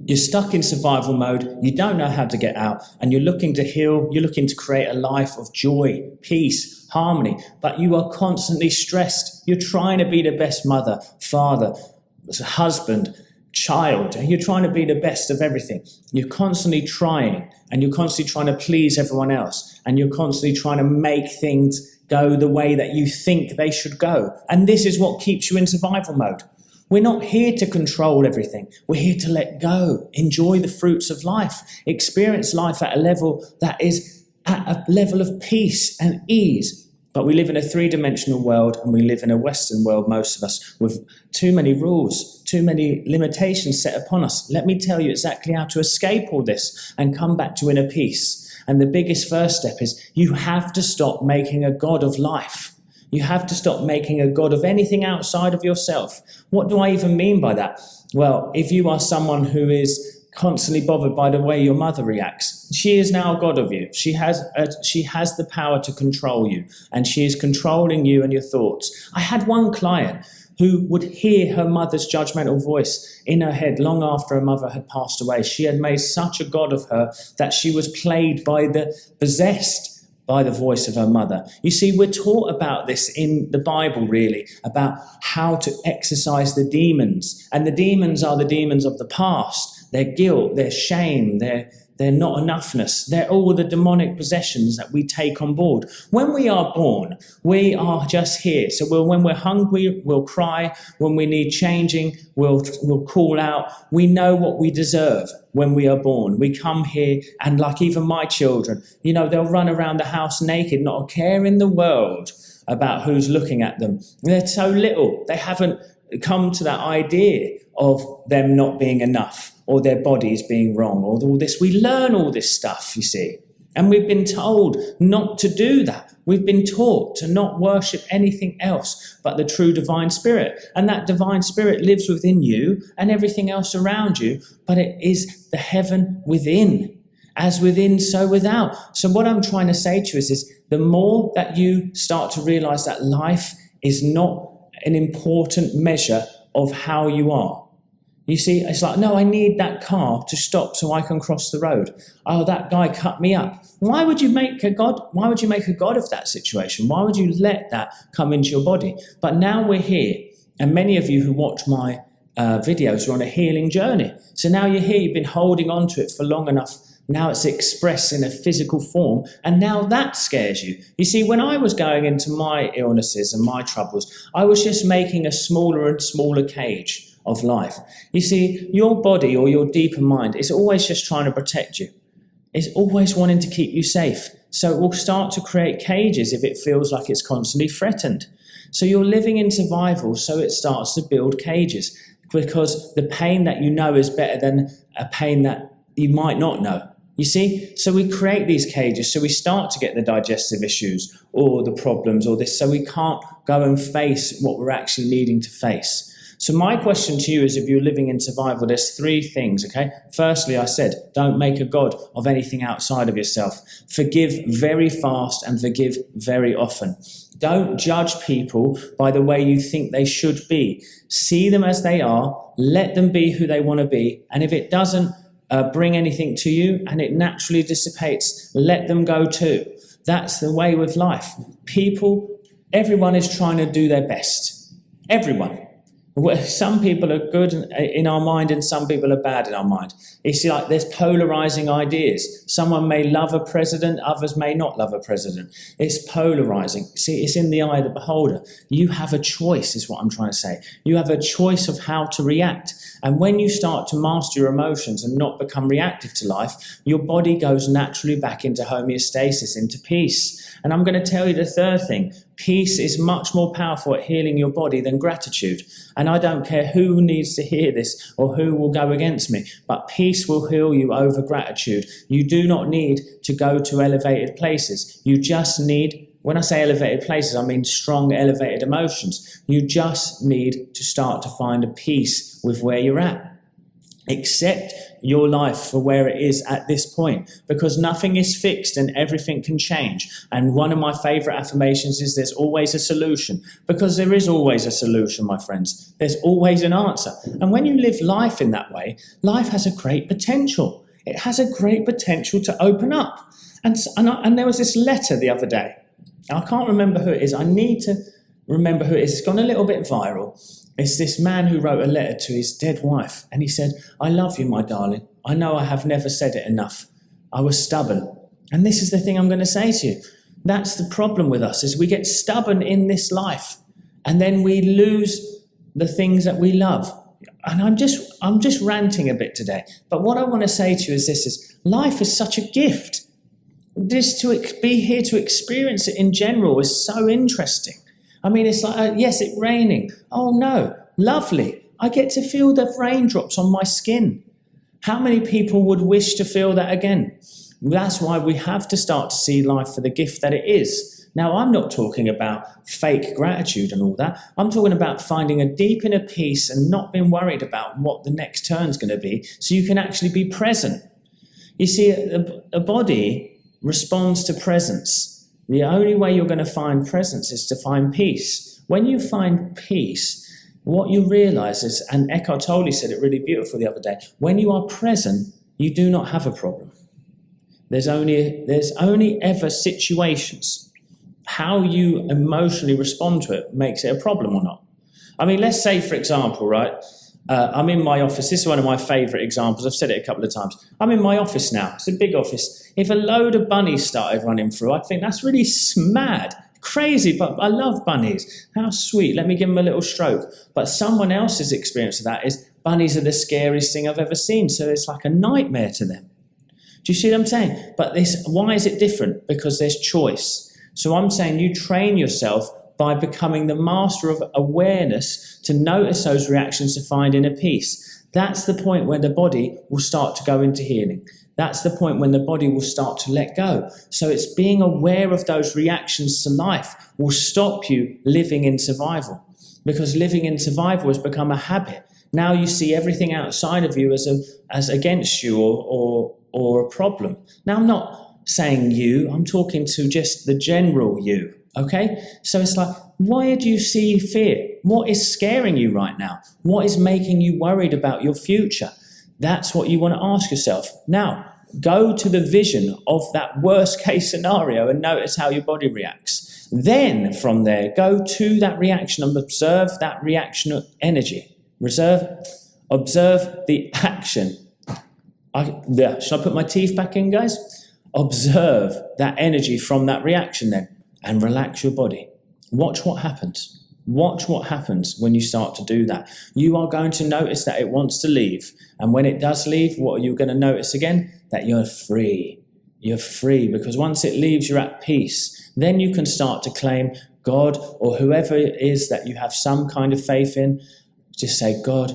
You're stuck in survival mode, you don't know how to get out, and you're looking to heal, you're looking to create a life of joy, peace, harmony, but you are constantly stressed. You're trying to be the best mother, father, husband, child. You're trying to be the best of everything. You're constantly trying, and you're constantly trying to please everyone else, and you're constantly trying to make things go the way that you think they should go. And this is what keeps you in survival mode. We're not here to control everything. We're here to let go, enjoy the fruits of life, experience life at a level that is at a level of peace and ease. But we live in a three-dimensional world, and we live in a Western world, most of us, with too many rules, too many limitations set upon us. Let me tell you exactly how to escape all this and come back to inner peace. And the biggest first step is you have to stop making a god of life. You have to stop making a god of anything outside of yourself. What do I even mean by that? Well, if you are someone who is constantly bothered by the way your mother reacts, she is now a god of you. She has the power to control you, and she is controlling you and your thoughts. I had one client who would hear her mother's judgmental voice in her head long after her mother had passed away. She had made such a god of her that she was possessed by the voice of her mother. You see, we're taught about this in the Bible, really, about how to exorcise the demons. And the demons are the demons of the past. Their guilt, their shame, their not enoughness. They're all the demonic possessions that we take on board. When we are born, we are just here. So when we're hungry, we'll cry. When we need changing, we'll call out. We know what we deserve when we are born. We come here, and like even my children, they'll run around the house naked, not a care in the world about who's looking at them. They're so little. They haven't come to that idea of them not being enough, or their bodies being wrong, or all this. We learn all this stuff, you see. And we've been told not to do that. We've been taught to not worship anything else but the true divine spirit. And that divine spirit lives within you and everything else around you, but it is the heaven within. As within, so without. So what I'm trying to say to you is the more that you start to realize that life is not an important measure of how you are. You see, it's like, no, I need that car to stop so I can cross the road. Oh, that guy cut me up. Why would you make a god? Why would you make a god of that situation? Why would you let that come into your body? But now we're here, and many of you who watch my videos are on a healing journey. So now you're here, you've been holding on to it for long enough. Now it's expressed in a physical form, and now that scares you. You see, when I was going into my illnesses and my troubles, I was just making a smaller and smaller cage of life. You see, your body or your deeper mind is always just trying to protect you. It's always wanting to keep you safe. So it will start to create cages if it feels like it's constantly threatened. So you're living in survival, so it starts to build cages, because the pain that you know is better than a pain that you might not know. You see? So we create these cages, so we start to get the digestive issues or the problems or this, so we can't go and face what we're actually needing to face. So my question to you is, if you're living in survival, there's three things, okay? Firstly, I said, don't make a god of anything outside of yourself. Forgive very fast and forgive very often. Don't judge people by the way you think they should be. See them as they are, let them be who they want to be, and if it doesn't bring anything to you and it naturally dissipates, let them go too. That's the way with life. Everyone is trying to do their best. Everyone. Some people are good in our mind and some people are bad in our mind. It's like there's polarizing ideas. Someone may love a president, others may not love a president. It's polarizing. See, it's in the eye of the beholder. You have a choice, is what I'm trying to say. You have a choice of how to react. And when you start to master your emotions and not become reactive to life, your body goes naturally back into homeostasis, into peace. And I'm going to tell you the third thing. Peace is much more powerful at healing your body than gratitude. And I don't care who needs to hear this or who will go against me, but peace will heal you over gratitude. You do not need to go to elevated places. You just need, when I say elevated places, I mean strong, elevated emotions. You just need to start to find a peace with where you're at. Accept your life for where it is at this point, because nothing is fixed and everything can change. And one of my favorite affirmations is there's always a solution, because there is always a solution, my friends. There's always an answer. And when you live life in that way, life has a great potential. It has a great potential to open up. And there was this letter the other day. I can't remember who it is. I need to remember who it is. It's gone a little bit viral. It's this man who wrote a letter to his dead wife. And he said, "I love you, my darling. I know I have never said it enough. I was stubborn." And this is the thing I'm going to say to you. That's the problem with us, is we get stubborn in this life. And then we lose the things that we love. And I'm just ranting a bit today. But what I want to say to you is this, is life is such a gift. Just to be here to experience it in general is so interesting. I mean, it's like, yes, it's raining. Oh no, lovely. I get to feel the raindrops on my skin. How many people would wish to feel that again? That's why we have to start to see life for the gift that it is. Now, I'm not talking about fake gratitude and all that. I'm talking about finding a deep inner peace and not being worried about what the next turn's going to be, so you can actually be present. You see, a body responds to presence. The only way you're going to find presence is to find peace. When you find peace, what you realize is, and Eckhart Tolle said it really beautiful the other day, when you are present, you do not have a problem. There's only ever situations. How you emotionally respond to it makes it a problem or not. I mean, let's say, for example, right, I'm in my office. This is one of my favorite examples. I've said it a couple of times. I'm in my office now. It's a big office. If a load of bunnies started running through, I'd think that's really mad, crazy, but I love bunnies. How sweet. Let me give them a little stroke. But someone else's experience of that is bunnies are the scariest thing I've ever seen. So it's like a nightmare to them. Do you see what I'm saying? But why is it different? Because there's choice. So I'm saying you train yourself by becoming the master of awareness to notice those reactions, to find inner peace. That's the point where the body will start to go into healing. That's the point when the body will start to let go. So it's being aware of those reactions to life will stop you living in survival, because living in survival has become a habit. Now you see everything outside of you as against you or a problem. Now I'm not saying you, I'm talking to just the general you. Okay, so it's like, why do you see fear? What is scaring you right now? What is making you worried about your future? That's what you want to ask yourself. Now, go to the vision of that worst case scenario and notice how your body reacts. Then from there, go to that reaction and observe that reaction of energy. Observe the action. Should I put my teeth back in, guys? Observe that energy from that reaction then. And relax your body. Watch what happens. Watch what happens when you start to do that. You are going to notice that it wants to leave. And when it does leave, what are you going to notice again? That you're free. You're free, because once it leaves, you're at peace. Then you can start to claim God, or whoever it is that you have some kind of faith in. Just say, God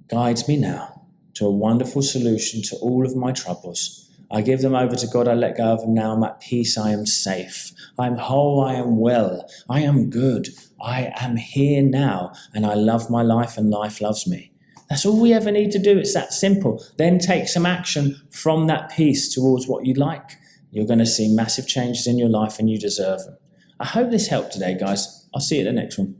guides me now to a wonderful solution to all of my troubles. I give them over to God, I let go of them now, I'm at peace, I am safe. I'm whole, I am well, I am good, I am here now, and I love my life and life loves me. That's all we ever need to do, it's that simple. Then take some action from that peace towards what you like. You're going to see massive changes in your life and you deserve them. I hope this helped today, guys. I'll see you at the next one.